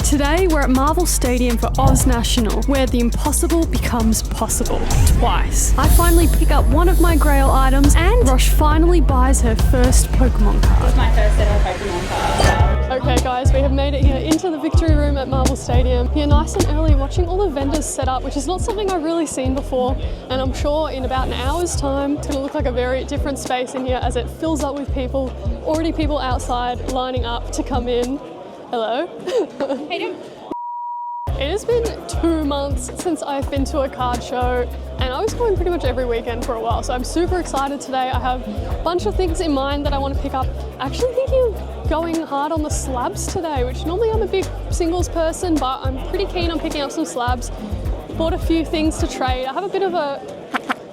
Today we're at Marvel Stadium for Oz National, where the impossible becomes possible. Twice. I finally pick up one of my grail items and Rosh finally buys her first Pokemon card. This is my first ever Pokemon card. Okay guys, we have made it here into the victory room at Marvel Stadium. Here nice and early, watching all the vendors set up, which is not something I've really seen before. And I'm sure in about an hour's time, it's gonna look like a very different space in here as it fills up with people. Already people outside lining up to come in. Hello. Hey, dude. It has been 2 months since I've been to a card show, and I was going pretty much every weekend for a while, so I'm super excited today. I have a bunch of things in mind that I want to pick up. Actually thinking of going hard on the slabs today, which normally I'm a big singles person, but I'm pretty keen on picking up some slabs. Bought a few things to trade. I have a bit of a,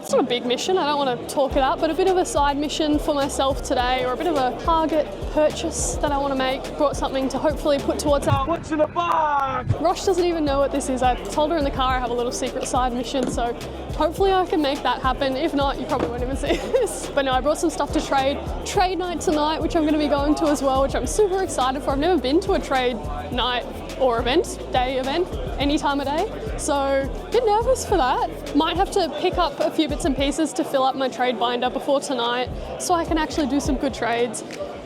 it's not a big mission, I don't want to talk it up, but a bit of a side mission for myself today, or a bit of a target purchase that I want to make. Brought something to hopefully put towards our... What's in the box? Rosh doesn't even know what this is. I told her in the car I have a little secret side mission, so hopefully I can make that happen. If not, you probably won't even see this. But no, I brought some stuff to trade. Trade night tonight, which I'm going to be going to as well, which I'm super excited for. I've never been to a trade night or event, day event, any time of day. So a bit nervous for that. Might have to pick up a few bits and pieces to fill up my trade binder before tonight so I can actually do some good trades.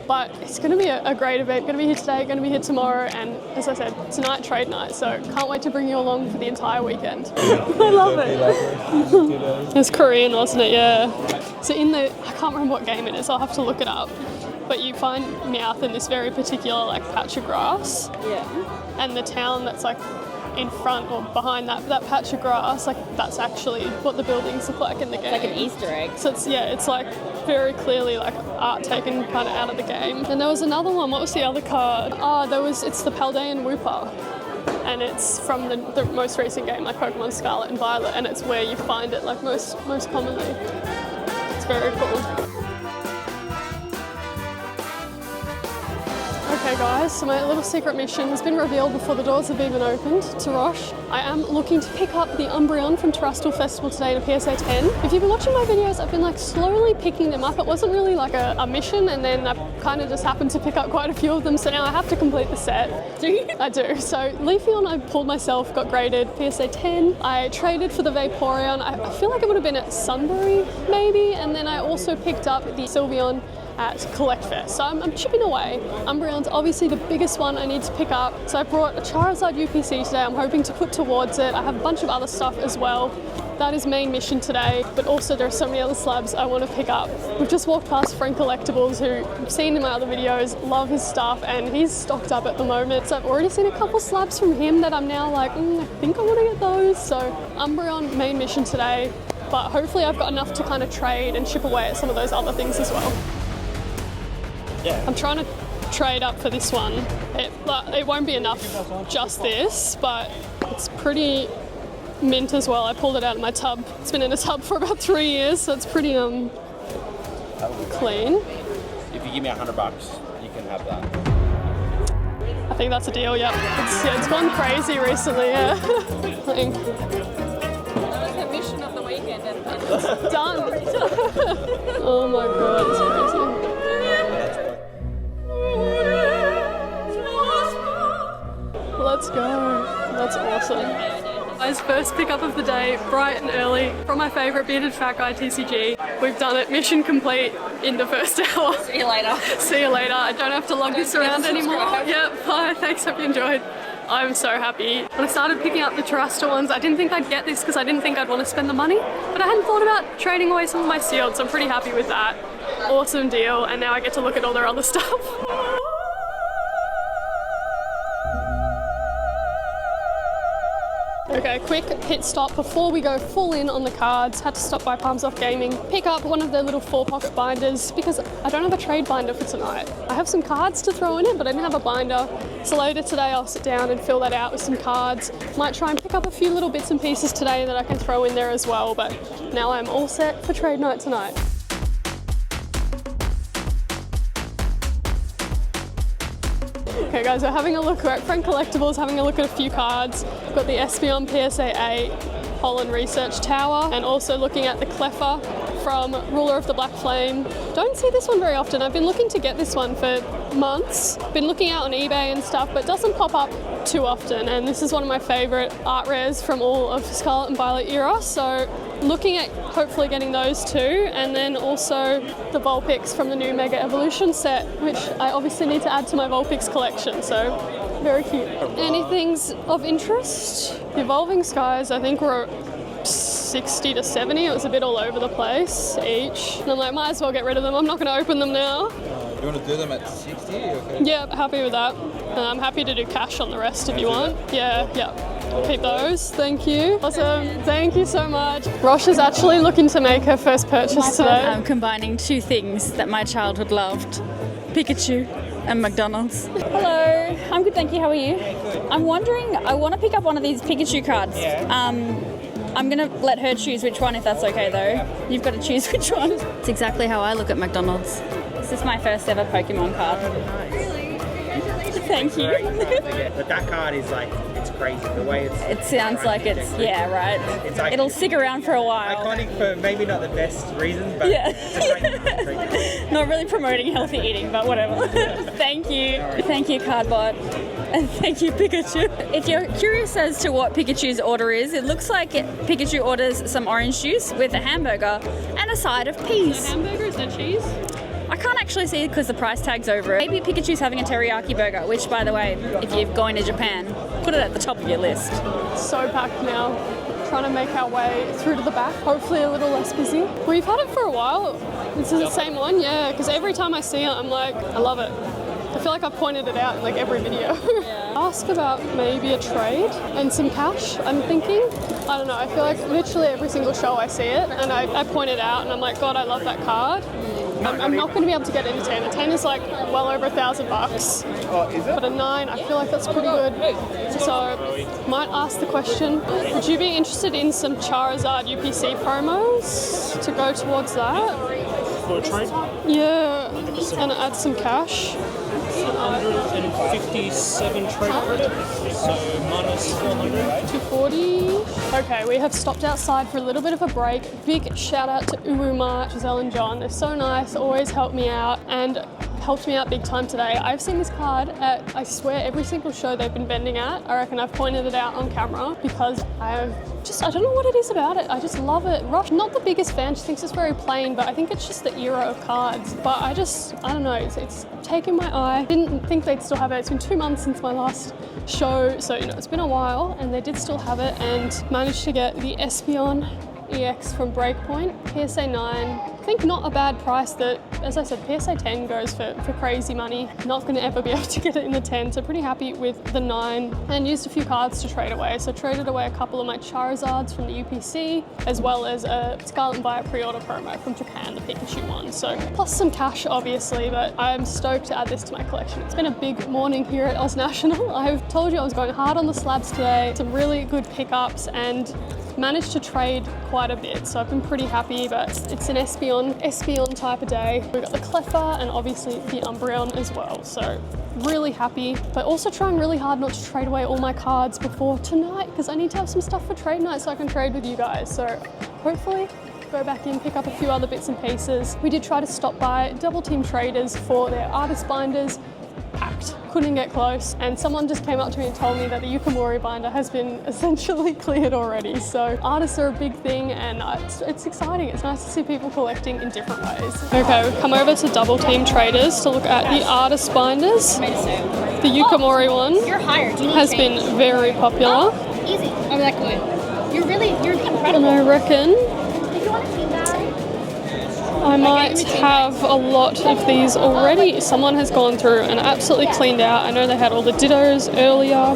But it's going to be a great event. Going to be here today, going to be here tomorrow, and as I said, tonight trade night. So can't wait to bring you along for the entire weekend. I love it. It was Korean, wasn't it? Yeah. So in the, I can't remember what game it is. I'll have to look it up. But you find Meowth in this very particular like patch of grass. Yeah. And the town that's like in front or behind that patch of grass, like that's actually what the buildings look like in the game. It's like an Easter egg. So it's, yeah, it's like very clearly like art taken kind of out of the game. And there was another one. What was the other card? It's the Paldean Wooper. And it's from the most recent game, like Pokemon Scarlet and Violet, and it's where you find it like most commonly. It's very cool. Okay guys, so my little secret mission has been revealed before the doors have even opened to Rosh. I am looking to pick up the Umbreon from Terrestrial Festival today in a PSA 10. If you've been watching my videos, I've been like slowly picking them up. It wasn't really like a mission, and then I kind of just happened to pick up quite a few of them, so now I have to complete the set. Do you? I do. So Leafeon I pulled myself, got graded PSA 10. I traded for the Vaporeon. I feel like it would have been at Sunbury maybe, and then I also picked up the Sylveon at Collect Fest. So I'm chipping away. Umbreon's obviously the biggest one I need to pick up. So I brought a Charizard UPC today. I'm hoping to put towards it. I have a bunch of other stuff as well. That is main mission today, but also there are so many other slabs I want to pick up. We've just walked past Frankollectables, who I've seen in my other videos, love his stuff, and he's stocked up at the moment. So I've already seen a couple slabs from him that I'm now like, I think I want to get those. So Umbreon main mission today, but hopefully I've got enough to kind of trade and chip away at some of those other things as well. Yeah. I'm trying to trade up for this one. It won't be enough just this, but it's pretty mint as well. I pulled it out of my tub. It's been in a tub for about 3 years, so it's pretty clean. If you give me $100, you can have that. I think that's a deal, yep. It's gone crazy recently, yeah. That was the mission of the weekend, and It's done. Oh my god, it's crazy. Let's go. That's awesome. Guys, first pickup of the day, bright and early, from my favourite bearded Fat Guy TCG. We've done it, mission complete in the first hour. see you later. See you later. I don't have to lug this around anymore. Yep, bye. Thanks, hope you enjoyed. I'm so happy. When I started picking up the terrestrial ones, I didn't think I'd get this because I didn't think I'd want to spend the money, but I hadn't thought about trading away some of my sealed, so I'm pretty happy with that. Awesome deal, and now I get to look at all their other stuff. Okay, quick pit stop before we go full in on the cards. Had to stop by Palms Off Gaming, pick up one of their little 4-pocket binders because I don't have a trade binder for tonight. I have some cards to throw in it, but I didn't have a binder. So later today I'll sit down and fill that out with some cards. Might try and pick up a few little bits and pieces today that I can throw in there as well, but now I'm all set for trade night tonight. Okay guys, we're having a look, we're at Frankollectables, having a look at a few cards. We've got the Espeon PSA 8 Holland Research Tower, and also looking at the Cleffa from Ruler of the Black Flame. Don't see this one very often. I've been looking to get this one for months. Been looking out on eBay and stuff, but doesn't pop up too often, and this is one of my favourite art rares from all of Scarlet and Violet era, so looking at hopefully getting those too, and then also the Vulpix from the new Mega Evolution set, which I obviously need to add to my Vulpix collection, so very cute. Anything's of interest? The Evolving Skies, I think, were 60 to 70. It was a bit all over the place each. And I'm like, might as well get rid of them. I'm not going to open them now. You want to do them at 60? Okay. Yeah, happy with that. I'm happy to do cash on the rest if you want. Yeah. Keep those. Thank you. Awesome. Thank you so much. Rosh is actually looking to make her first purchase today. I'm combining two things that my childhood loved: Pikachu and McDonald's. Hello. I'm good, thank you. How are you? I'm wondering, I want to pick up one of these Pikachu cards. I'm going to let her choose which one, if that's okay, though. You've got to choose which one. It's exactly how I look at McDonald's. This is my first ever Pokemon card. Really? Thank you. But that card is like, it's crazy. The way It sounds like it's, yeah, right. It's like, It'll stick around for a while. iconic for maybe not the best reason, but Yeah. it's great. Not really promoting healthy eating, but whatever. Thank you. Thank you, CardBot. And thank you, Pikachu. If you're curious as to what Pikachu's order is, it looks like Pikachu orders some orange juice with a hamburger and a side of peas. Hamburger, is that cheese? I can't actually see it because the price tag's over it. Maybe Pikachu's having a teriyaki burger, which, by the way, if you're going to Japan, put it at the top of your list. So packed now. Trying to make our way through to the back, hopefully a little less busy. We've had it for a while. This is the same one, yeah, because every time I see it, I'm like, I love it. I feel like I've pointed it out in like every video. Ask about maybe a trade and some cash, I'm thinking. I don't know, I feel like literally every single show I see it and I point it out and I'm like, God, I love that card. I'm not going to be able to get into 10. A 10 is like well over $1,000. Oh, is it? But a 9, I feel like that's pretty good. So, might ask the question, would you be interested in some Charizard UPC promos to go towards that? For a trade? Yeah, and add some cash. 157 trade credit, so minus 400. 240. Okay, we have stopped outside for a little bit of a break. Big shout out to Uwu Mart, Giselle and John. They're so nice, always help me out and helped me out big time today. I've seen this card at, I swear, every single show they've been vending at. I reckon I've pointed it out on camera because I don't know what it is about it. I just love it. Rush, not the biggest fan. She thinks it's very plain, but I think it's just the era of cards. But I don't know, it's taken my eye. Didn't think they'd still have it. It's been 2 months since my last show, so it's been a while, and they did still have it, and managed to get the Espeon EX from Breakpoint, PSA 9. I think not a bad price. That, as I said, PSA 10 goes for crazy money. Not going to ever be able to get it in the 10, so pretty happy with the 9. And used a few cards to trade away. So traded away a couple of my Charizards from the UPC, as well as a Scarlet and Violet pre-order promo from Japan, the Pikachu one. So plus some cash, obviously, but I'm stoked to add this to my collection. It's been a big morning here at Oz National. I've told you I was going hard on the slabs today. Some really good pickups and managed to trade quite a bit, so I've been pretty happy, but it's an Espeon type of day. We've got the Cleffa and obviously the Umbreon as well, so really happy, but also trying really hard not to trade away all my cards before tonight because I need to have some stuff for trade night so I can trade with you guys. So hopefully go back in, pick up a few other bits and pieces. We did try to stop by Double Team Traders for their artist binders. Packed, couldn't get close, and someone just came up to me and told me that the Yukimori binder has been essentially cleared already. So artists are a big thing, and it's exciting. It's nice to see people collecting in different ways. Okay, we've come over to Double Team Traders to look at the artist binders. The Yukimori one has been very popular. Easy. Oh, that good. You're incredible. And I reckon Did you want to see that? I might have a lot of these already. Someone has gone through and absolutely cleaned out. I know they had all the dittos earlier.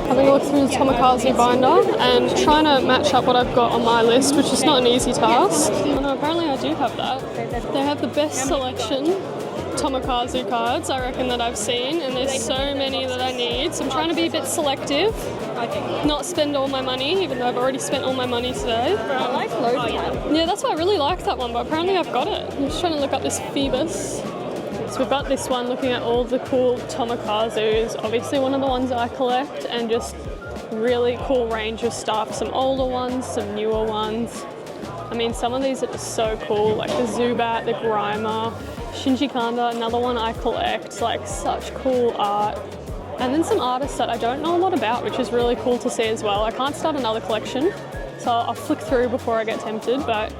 Having a look through the Tomokazu binder and trying to match up what I've got on my list, which is not an easy task. Oh no, apparently I do have that. They have the best selection Tomokazu cards, I reckon, that I've seen, and there's so many that I need. So I'm trying to be a bit selective, not spend all my money, even though I've already spent all my money today. I like loads one. Yeah, that's why I really like that one, but apparently I've got it. I'm just trying to look up this Phoebus. So we've got this one looking at all the cool Tomokazus, obviously one of the ones I collect, and just really cool range of stuff. Some older ones, some newer ones. I mean, some of these are just so cool, like the Zubat, the Grimer, Shinji Kanda, another one I collect, like such cool art. And then some artists that I don't know a lot about, which is really cool to see as well. I can't start another collection, so I'll flick through before I get tempted, but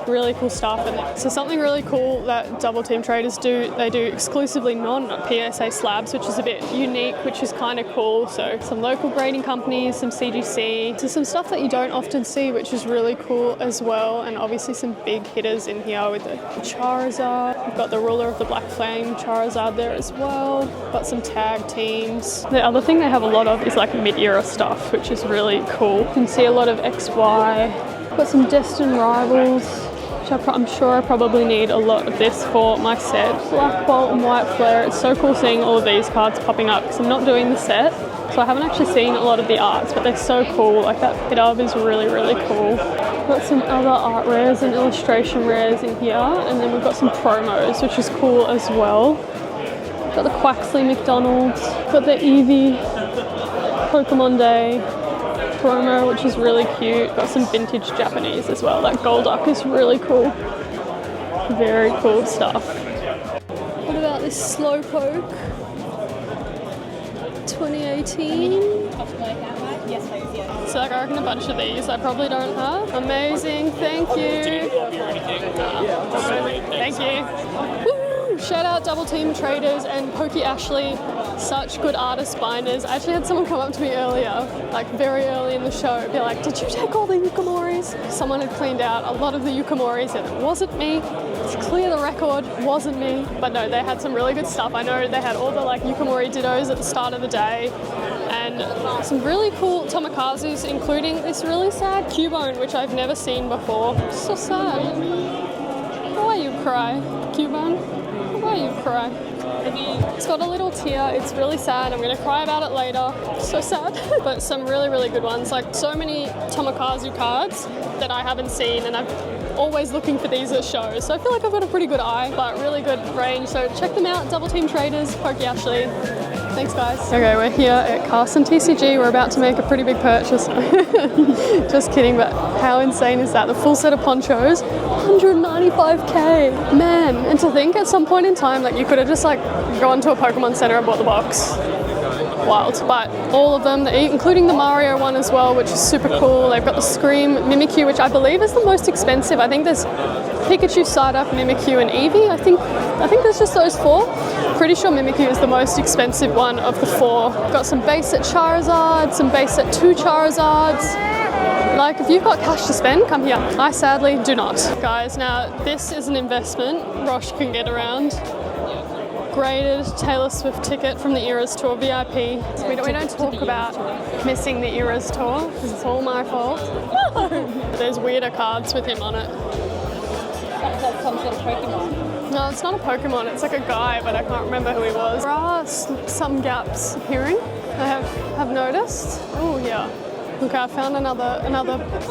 really cool stuff. And so something really cool that Double Team Traders do, they do exclusively non-PSA slabs, which is a bit unique, which is kind of cool. So some local grading companies, some CGC, so some stuff that you don't often see, which is really cool as well. And obviously some big hitters in here with the Charizard. We've got the Ruler of the Black Flame Charizard there as well. Got some tag teams. The other thing they have a lot of is like mid-era stuff, which is really cool. You can see a lot of XY. Got some Destined Rivals, which I'm sure I probably need a lot of this for my set. Black Bolt and White Flare. It's so cool seeing all of these cards popping up because I'm not doing the set, so I haven't actually seen a lot of the arts, but they're so cool. Like that pit up is really, really cool. Got some other art rares and illustration rares in here, and then we've got some promos, which is cool as well. Got the Quaxley McDonald's, got the Eevee Pokemon Day promo, which is really cute. Got some vintage Japanese as well. That Golduck is really cool. Very cool stuff. What about this Slowpoke 2018? So like, I reckon a bunch of these I probably don't have. Amazing, thank you. Thank you. Woo! Shout out Double Team Traders and Pokey Ashley. Such good artist binders. I actually had someone come up to me earlier, like very early in the show, be like, did you take all the Yukamoris? Someone had cleaned out a lot of the Yukamoris and it wasn't me. To clear the record, wasn't me. But no, they had some really good stuff. I know they had all the like Yukamori Dittos at the start of the day and some really cool Tomikazus, including this really sad Cubone, which I've never seen before. So sad. Why you cry, Cubone? Why you cry? It's got a little tear, it's really sad, I'm going to cry about it later, so sad. But some really, really good ones, like so many Tomikazu cards that I haven't seen, and I'm always looking for these at shows, so I feel like I've got a pretty good eye, but really good range, so check them out, Double Team Traders, Pokey Ashley. Thanks guys. Okay, we're here at Carson TCG, we're about to make a pretty big purchase. Just kidding, but how insane is that? The full set of ponchos, 195k, man. And to think at some point in time, like you could have just like gone to a Pokemon Center and bought the box. Wild. But all of them, including the Mario one as well, which is super cool. They've got the Scream Mimikyu, which I believe is the most expensive. I think there's Pikachu, Psyduck, Mimikyu and Eevee. I think there's just those four. Pretty sure Mimikyu is the most expensive one of the four. Got some base set Charizard, some base set 2 Charizards. Like, if you've got cash to spend, come here. I sadly do not. Guys, now this is an investment Rosh can get around. Graded Taylor Swift ticket from the Eras Tour VIP. We don't talk about missing the Eras Tour because it's all my fault. There's weirder cards with him on it. That's some sort of Pokemon. No, it's not a Pokemon, it's like a guy, but I can't remember who he was. There are some gaps appearing, I have noticed. Oh yeah. Okay, I found another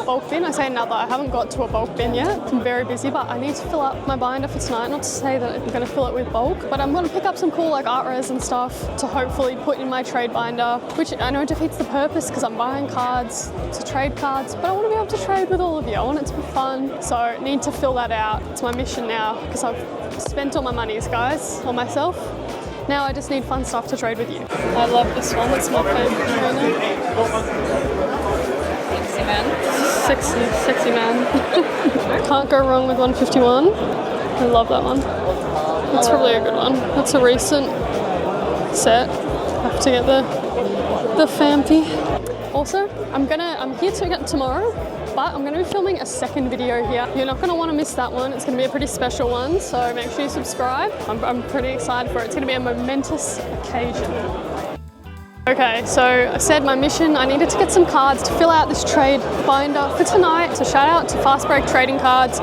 bulk bin. I say another, I haven't got to a bulk bin yet. I'm very busy, but I need to fill up my binder for tonight. Not to say that I'm going to fill it with bulk, but I'm going to pick up some cool like art rares and stuff to hopefully put in my trade binder, which I know defeats the purpose because I'm buying cards to trade cards, but I want to be able to trade with all of you. I want it to be fun, so I need to fill that out. It's my mission now because I've spent all my monies, guys, on myself. Now I just need fun stuff to trade with you. I love this one, it's my favourite trainer. Sexy man. Can't go wrong with 151. I love that one. That's probably a good one. That's a recent set. Have to get the Fampy. Also, I'm here tomorrow, but I'm gonna be filming a second video here. You're not gonna want to miss that one. It's gonna be a pretty special one, so make sure you subscribe. I'm pretty excited for it. It's gonna be a momentous occasion. Okay, so I said my mission, I needed to get some cards to fill out this trade binder for tonight. So shout out to FastBreak Trading Cards.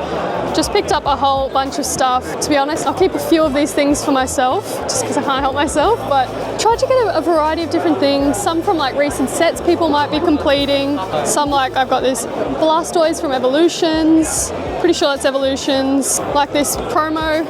Just picked up a whole bunch of stuff. To be honest, I'll keep a few of these things for myself, just because I can't help myself, but tried to get a variety of different things. Some from like recent sets people might be completing. Some like, I've got this Blastoise from Evolutions. Pretty sure that's Evolutions. Like this promo,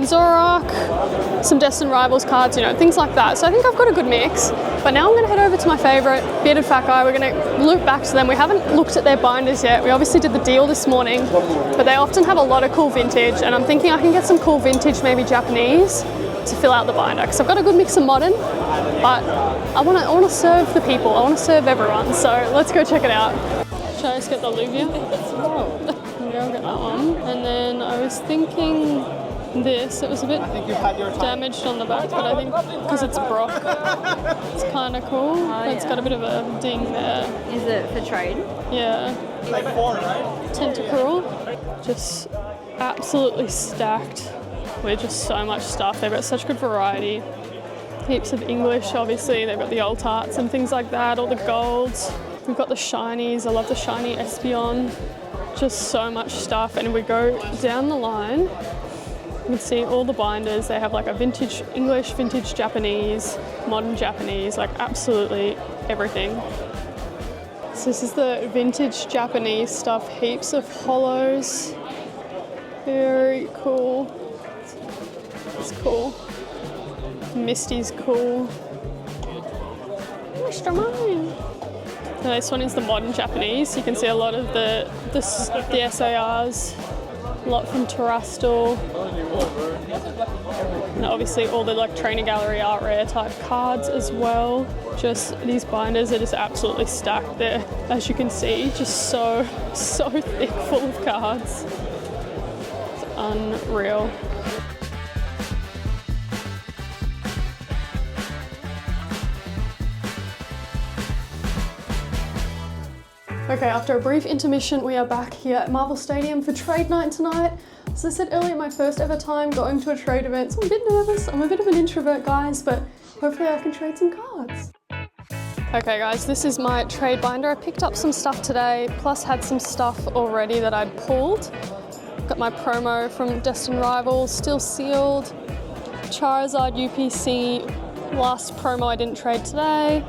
Zoroark, some Destined Rivals cards, you know, things like that. So I think I've got a good mix. But now I'm going to head over to my favourite, Bearded Fat Guy. We're going to loop back to them. We haven't looked at their binders yet. We obviously did the deal this morning, but they often have a lot of cool vintage, and I'm thinking I can get some cool vintage, maybe Japanese. to fill out the binder, because I've got a good mix of modern, but I want to serve the people. I want to serve everyone. So let's go check it out. Should I just get the Luvia? Maybe I'll get that one. And then I was thinking this. It was a bit damaged on the back, but I think because it's Brock, it's kind of cool. It's got a bit of a ding there. Is it for trade? Yeah. Like 4, right? Tentacruel. Just absolutely stacked with just so much stuff. They've got such good variety. Heaps of English, obviously. They've got the old tarts and things like that, all the golds. We've got the shinies. I love the shiny Espeon. Just so much stuff. And if we go down the line, you can see all the binders. They have like a vintage English, vintage Japanese, modern Japanese, like absolutely everything. So this is the vintage Japanese stuff. Heaps of hollows. Very cool. It's cool. Misty's cool. Mr. Mine. Now this one is the modern Japanese. You can see a lot of the SARs. A lot from Terastal. And obviously all the like trainer gallery art rare type cards as well. Just these binders are just absolutely stacked there, as you can see, just so thick, full of cards. It's unreal. Okay, after a brief intermission, we are back here at Marvel Stadium for trade night tonight. As I said earlier, my first ever time going to a trade event, so I'm a bit nervous. I'm a bit of an introvert, guys, but hopefully I can trade some cards. Okay guys, this is my trade binder. I picked up some stuff today, plus had some stuff already that I'd pulled. Got my promo from Destined Rivals, still sealed. Charizard UPC, last promo I didn't trade today.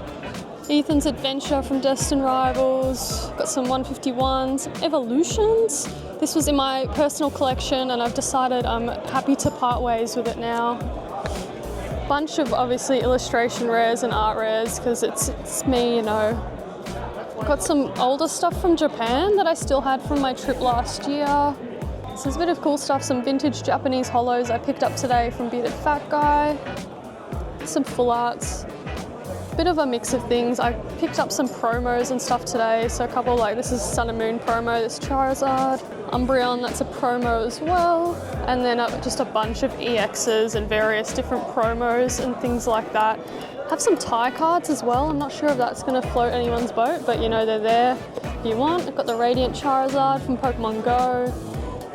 Ethan's Adventure from Destined Rivals. Got some 151s, Evolutions. This was in my personal collection and I've decided I'm happy to part ways with it now. Bunch of obviously illustration rares and art rares because it's me, you know. Got some older stuff from Japan that I still had from my trip last year. So there's a bit of cool stuff, some vintage Japanese hollows I picked up today from Bearded Fat Guy. Some full arts. Bit of a mix of things. I picked up some promos and stuff today, so a couple like this is Sun and Moon promo, this Charizard, Umbreon, that's a promo as well, and then just a bunch of EXs and various different promos and things like that. Have some tie cards as well. I'm not sure if that's going to float anyone's boat, but you know they're there if you want. I've got the Radiant Charizard from Pokemon Go.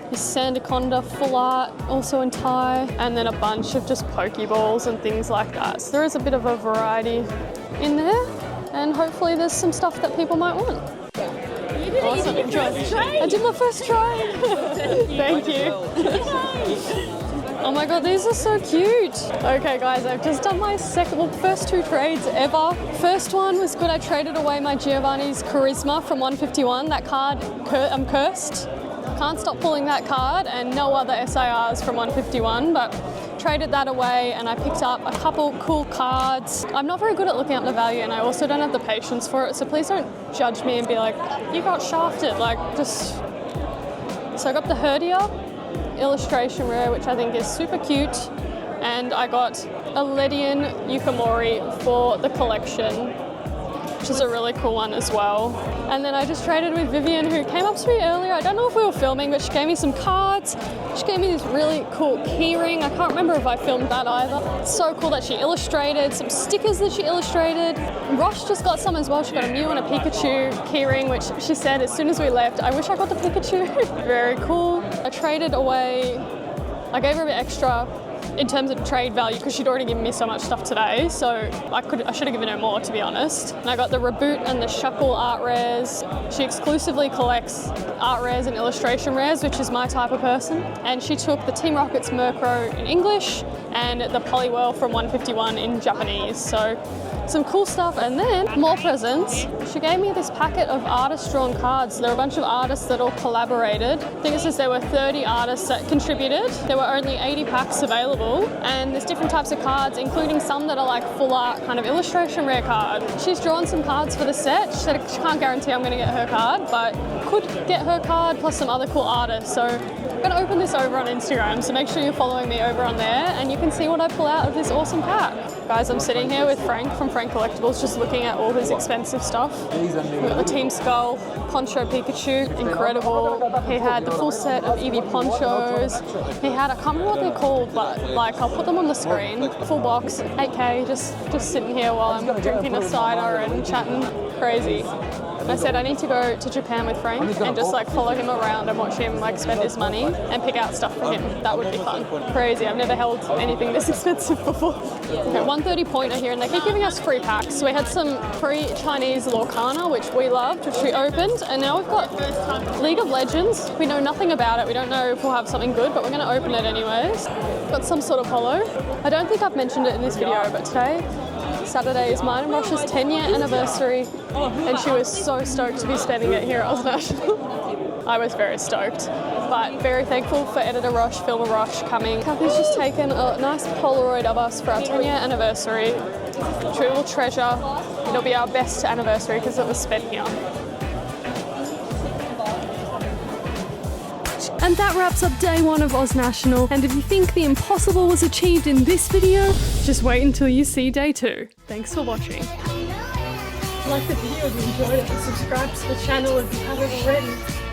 This Sandaconda full art, also in tie, and then a bunch of just Pokeballs and things like that. So there is a bit of a variety in there, and hopefully there's some stuff that people might want. Awesome, enjoy. I did my first try. Thank you. Oh my god, these are so cute. Okay guys, I've just done my first 2 trades ever. First one was good. I traded away my Giovanni's Charisma from 151. That card, I'm cursed. Can't stop pulling that card, and no other SIRs from 151, but traded that away and I picked up a couple cool cards. I'm not very good at looking up the value and I also don't have the patience for it, so please don't judge me and be like, you got shafted, like just... So I got the Herdia illustration rare, which I think is super cute, and I got a Ledian Yukimori for the collection, which is a really cool one as well. And then I just traded with Vivian, who came up to me earlier. I don't know if we were filming, but she gave me some cards. She gave me this really cool keyring. I can't remember if I filmed that either. It's so cool that she illustrated, some stickers that she illustrated. Rosh just got some as well. She got a Mew and a Pikachu keyring, which she said as soon as we left, I wish I got the Pikachu. Very cool. I traded away, I gave her a bit extra in terms of trade value because she'd already given me so much stuff today, so I should have given her more, to be honest. And I got the Reboot and the Shuckle art rares. She exclusively collects art rares and illustration rares, which is my type of person. And she took the Team Rocket's Murkrow in English and the Poliwhirl from 151 in Japanese. So some cool stuff. And then more presents. She gave me this packet of artist-drawn cards. There are a bunch of artists that all collaborated. I think it says there were 30 artists that contributed. There were only 80 packs available, and there's different types of cards, including some that are like full art kind of illustration rare card. She's drawn some cards for the set. She said she can't guarantee I'm going to get her card, but could get her card plus some other cool artists. So I'm gonna open this over on Instagram, so make sure you're following me over on there and you can see what I pull out of this awesome pack. Guys, I'm sitting here with Frank from Frankollectables, just looking at all his expensive stuff. We've got the Team Skull, Poncho Pikachu, incredible. He had the full set of Eevee ponchos. He had, I can't remember what they're called, but like I'll put them on the screen. Full box, 8K, just sitting here while I'm drinking a cider and chatting. Crazy. I said I need to go to Japan with Frank and just like follow him around and watch him like spend his money and pick out stuff for him. That would be fun. Crazy, I've never held anything this expensive before. Okay, 130 pointer here and they keep giving us free packs. So we had some free Chinese Lorcana, which we loved, which we opened, and now we've got League of Legends. We know nothing about it. We don't know if we'll have something good, but we're gonna open it anyways. Got some sort of holo. I don't think I've mentioned it in this video, but today, Saturday, is mine and Rosh's 10-year anniversary, and she was so stoked to be spending it here at Oz National. I was very stoked, but very thankful for editor Rosh, filmer Rosh coming. Kathy's just taken a nice Polaroid of us for our 10-year anniversary, which we will treasure. It'll be our best anniversary because it was spent here. And that wraps up day one of Oz National. And if you think the impossible was achieved in this video, just wait until you see day 2. Thanks for watching. Like the video if you enjoyed it and subscribe to the channel if you haven't already.